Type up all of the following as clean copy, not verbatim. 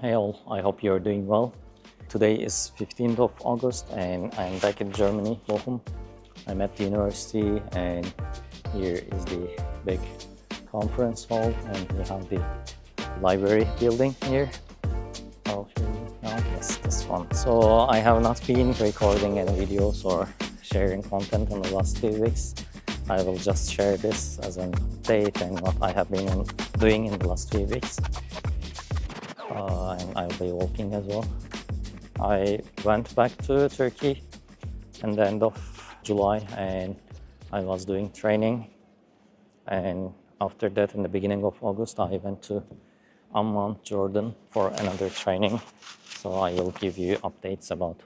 Hey all, I hope you're doing well. Today is 15th of August and I'm back in Germany, Bochum. I'm at the university and here is the big conference hall and we have the library building here. I'll show you now. Yes, this one. So I have not been recording any videos or sharing content in the last few weeks. I will just share this as an update and what I have been doing in the last few weeks. And I'll be walking as well. I went back to Turkey at the end of July and I was doing training, and after that in the beginning of August I went to Amman, Jordan for another training. So I will give you updates about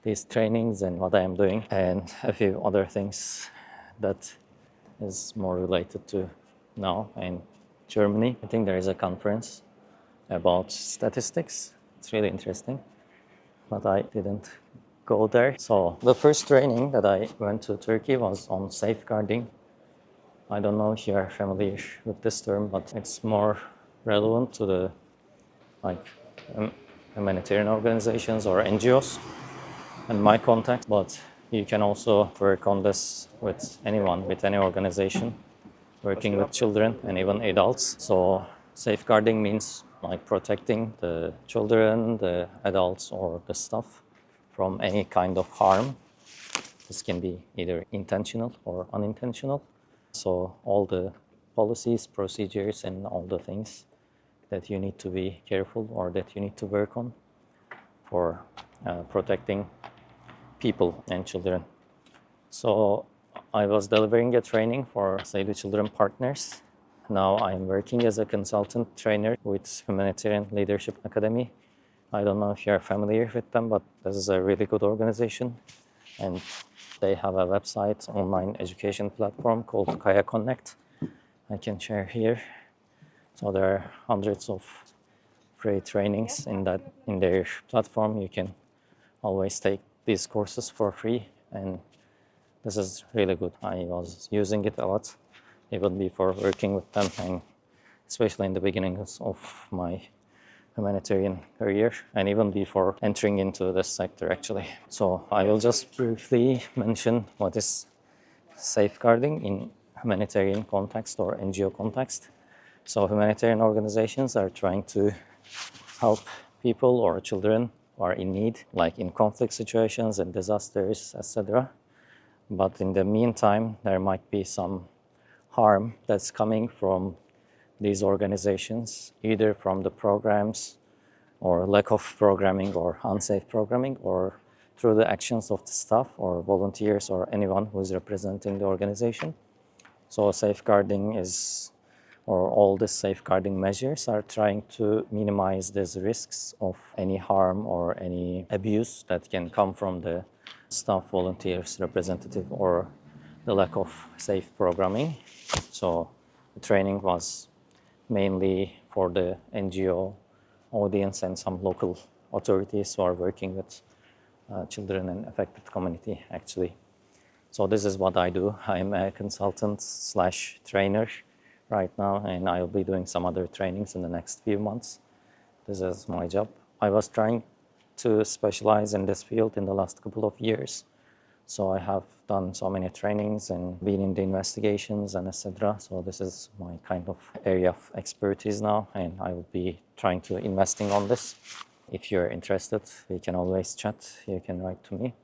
these trainings and what I am doing and a few other things that is more related to now in Germany. I think there is a conference about statistics. It's really interesting, but I didn't go there. So the first training that I went to Turkey was on safeguarding. I don't know if you are familiar with this term, but it's more relevant to the humanitarian organizations or NGOs and my contact, but you can also work on this with anyone, with any organization working with children and even adults. So safeguarding means protecting the children, the adults or the staff from any kind of harm. This can be either intentional or unintentional. So all the policies, procedures and all the things that you need to be careful or that you need to work on for protecting people and children. So I was delivering a training for Save the Children partners. Now I'm working as a consultant trainer with Humanitarian Leadership Academy. I don't know if you're familiar with them, but this is a really good organization. And they have a website, online education platform called Kaya Connect. I can share here. So there are hundreds of free trainings in their platform. You can always take these courses for free, and this is really good. I was using it a lot, even before working with them, and especially in the beginnings of my humanitarian career, and even before entering into this sector, actually. So I will just briefly mention what is safeguarding in humanitarian context or NGO context. So humanitarian organizations are trying to help people or children who are in need, like in conflict situations and disasters, etc. But in the meantime, there might be some harm that's coming from these organizations, either from the programs or lack of programming or unsafe programming, or through the actions of the staff or volunteers or anyone who is representing the organization. So safeguarding is, or all the safeguarding measures are trying to minimize these risks of any harm or any abuse that can come from the staff, volunteers, representative, or the lack of safe programming. So the training was mainly for the NGO audience and some local authorities who are working with children and affected community, actually. So this is what I do. I'm a consultant slash trainer right now, and I'll be doing some other trainings in the next few months. This is my job. I was trying to specialize in this field in the last couple of years. So I have done so many trainings and been in the investigations and etc. So this is my kind of area of expertise now, and I will be trying to investing on this. If you're interested, we can always chat. You can write to me.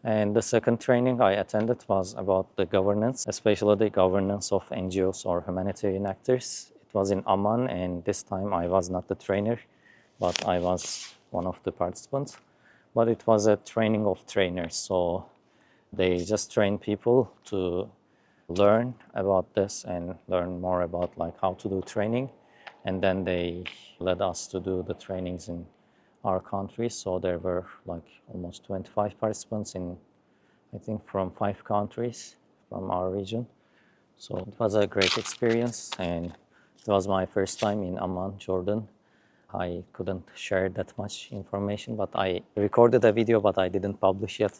And the second training I attended was about the governance, especially the governance of NGOs or humanitarian actors. It was in Amman, and this time I was not the trainer, but I was one of the participants. But it was a training of trainers, so they just train people to learn about this and learn more about how to do training. And then they led us to do the trainings in our country. So there were almost 25 participants in, I think, from 5 countries from our region. So it was a great experience, and it was my first time in Amman, Jordan. I couldn't share that much information, but I recorded a video, but I didn't publish yet.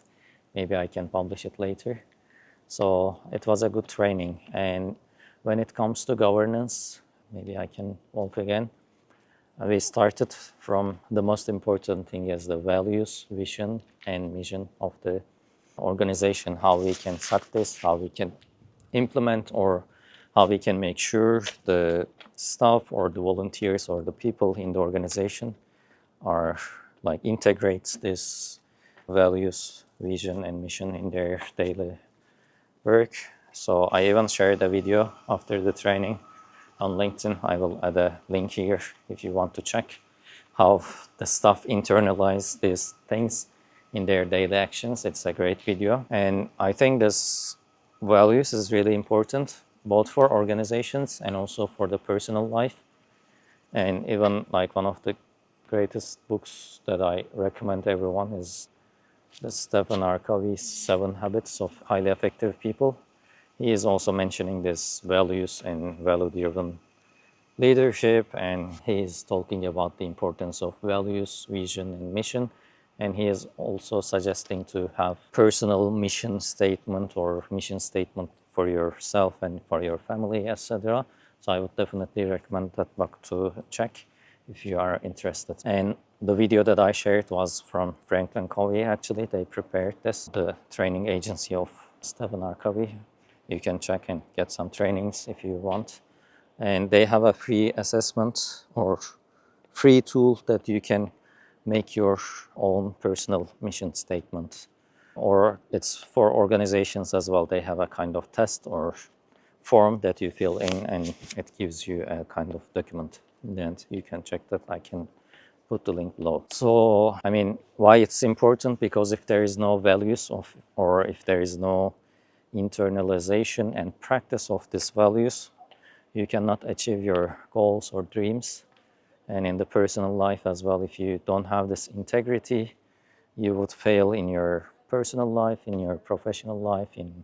Maybe I can publish it later. So it was a good training. And when it comes to governance, maybe I can walk again. We started from the most important thing is the values, vision, and mission of the organization, how we can set this, how we can implement, or how we can make sure the staff or the volunteers or the people in the organization are like integrates this values, vision, and mission in their daily work. So I even shared a video after the training on LinkedIn. I will add a link here if you want to check how the staff internalize these things in their daily actions. It's a great video. And I think this values is really important both for organizations and also for the personal life. And even like one of the greatest books that I recommend everyone is the Stephen R. Covey's 7 Habits of Highly Effective People. He is also mentioning these values and value-driven leadership, and he is talking about the importance of values, vision, and mission. And he is also suggesting to have personal mission statement or mission statement for yourself and for your family, etc. So I would definitely recommend that book to check if you are interested. And the video that I shared was from Franklin Covey. Actually, they prepared this, the training agency of Stephen R. Covey. You can check and get some trainings if you want. And they have a free assessment or free tool that you can make your own personal mission statement. Or it's for organizations as well. They have a kind of test or form that you fill in, and it gives you a kind of document. And you can check that. I can put the link below. So, I mean, why it's important? Because if there is no values of, or if there is no internalization and practice of these values, you cannot achieve your goals or dreams. And in the personal life as well, if you don't have this integrity, you would fail in your personal life, in your professional life, in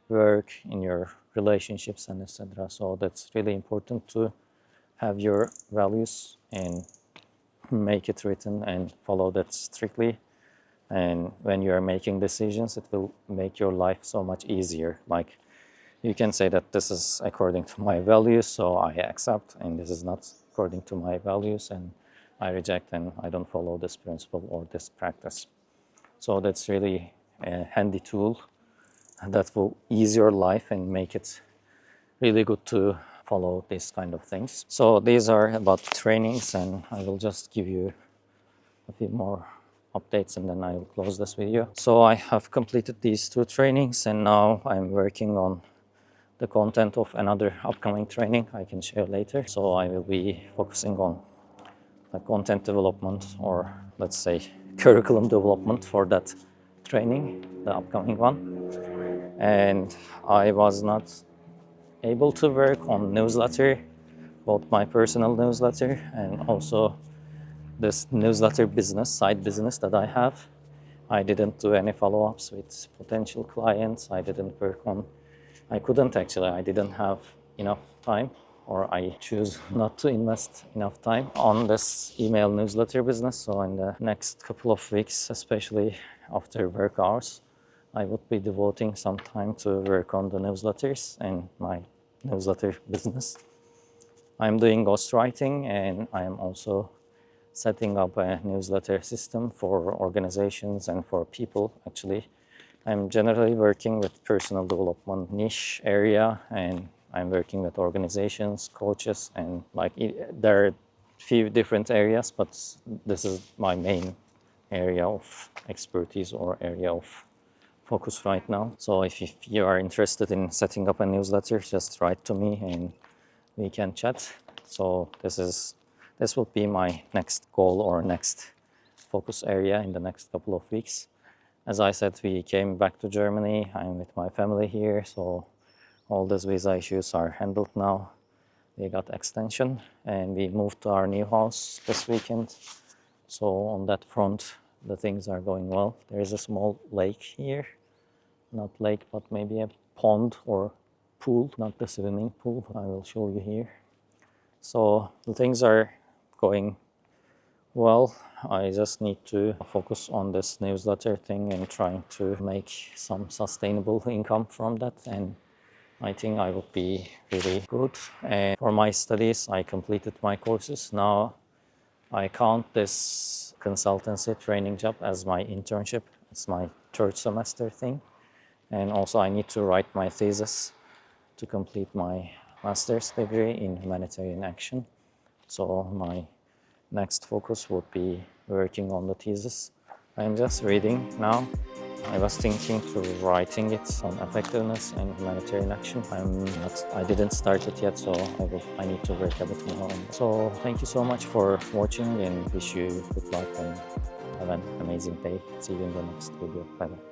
work, in your relationships, and etc. So that's really important to have your values and make it written and follow that strictly. And when you are making decisions, it will make your life so much easier. Like, you can say that this is according to my values, so I accept, and this is not according to my values, and I reject, and I don't follow this principle or this practice. So that's really a handy tool that will ease your life and make it really good to follow these kind of things. So these are about trainings, and I will just give you a few more updates and then I will close this video. So I have completed these 2 trainings, and now I'm working on the content of another upcoming training I can share later. So I will be focusing on the content development, or let's say curriculum development for that training, the upcoming one. And I was not able to work on newsletter, both my personal newsletter and also this newsletter business, side business that I have. I didn't do any follow-ups with potential clients. I couldn't actually, I didn't have enough time, or I choose not to invest enough time on this email newsletter business. So in the next couple of weeks, especially after work hours, I would be devoting some time to work on the newsletters and my newsletter business. I'm doing ghostwriting, and I am also setting up a newsletter system for organizations and for people. Actually, I'm generally working with personal development niche area, and I'm working with organizations, coaches, and there are few different areas, but this is my main area of expertise or area of focus right now. So if you are interested in setting up a newsletter, just write to me and we can chat. So this will be my next goal or next focus area in the next couple of weeks. As I said, we came back to Germany. I'm with my family here, so all these visa issues are handled now. We got extension and we moved to our new house this weekend. So on that front, the things are going well. There is a small lake here, not lake, but maybe a pond or pool, not the swimming pool. I will show you here. So the things are going well. I just need to focus on this newsletter thing and trying to make some sustainable income from that, and I think I will be really good. And for my studies, I completed my courses. Now I count this consultancy training job as my internship. It's my third semester thing. And also I need to write my thesis to complete my master's degree in humanitarian action. So my next focus would be working on the thesis. I'm just reading now. I was thinking to writing it on effectiveness and humanitarian action. I didn't start it yet, so I need to work a bit more on it. So thank you so much for watching and wish you good luck and have an amazing day. See you in the next video. Bye bye.